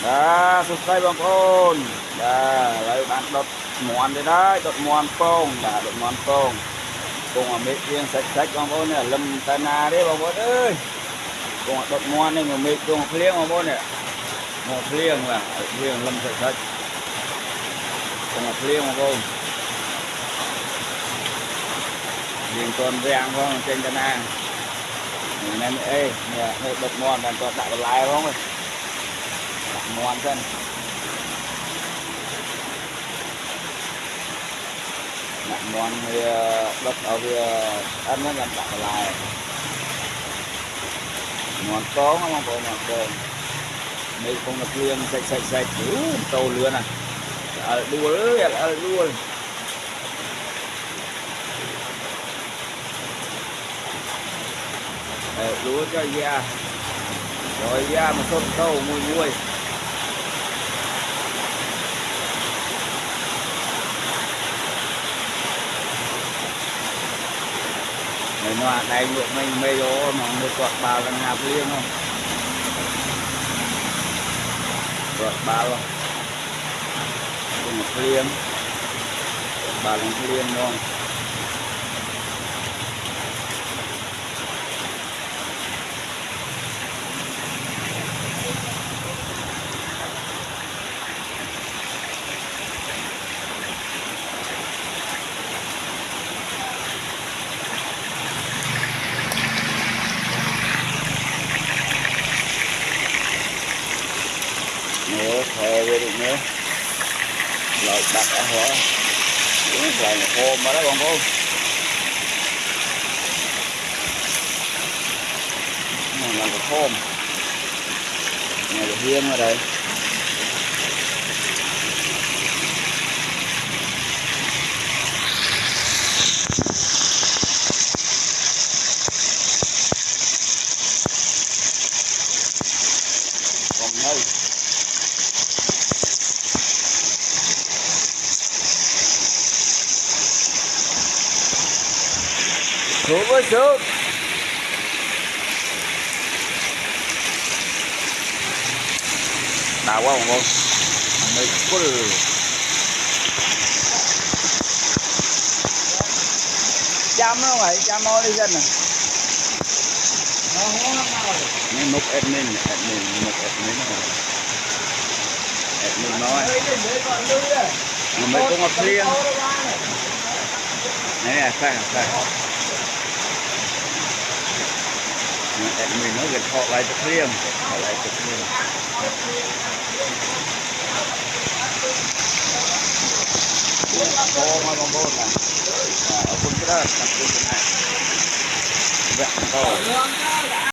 Đó, sụp cây bông ôn. Đó, lấy bạn đột mòn đi đấy, đột mòn phong, đã đột mòn phong. Cùng ở mấy riêng sạch sạch bông ôn này, lâm tay na đấy bông ôn ơi. Cùng ở đột mòn này, mấy cùng liêng bông ôn này. Một liêng là, liêng lâm sạch sạch. Cùng ở liêng bông ôn. Liêng tuần ràng không, trên tay na. Nên ê, đột mòn, đàn tuần đại lại không ơi. Mòn chân nặng mòn thì đất ở kia ăn nó làm tặng lại mòn có không có mòn có mấy con nó kia sạch sạch sạch trâu lươn này đua đua đua cho da rồi da mà thơm trâu mùi mùi nó đây ngược mình mê vô mà người quạt bao lần hạp liên không quạt bao không một liên bao lần liên luôn nữa thôi về được nữa lại đặt ở hỏa lại một hôm mà đó con cô này là một hôm này là hiên ở đây còn nơi xuống với xuống đào quá không mấy con chăm nó vậy chăm nó đi dân nè nó mục admin mục admin nói mấy con ngọc liên nè phải admin nó gần họ lại trực liên họ lại trực liên cô mà con nè ở bên cái đó tập trung cái này vẹn to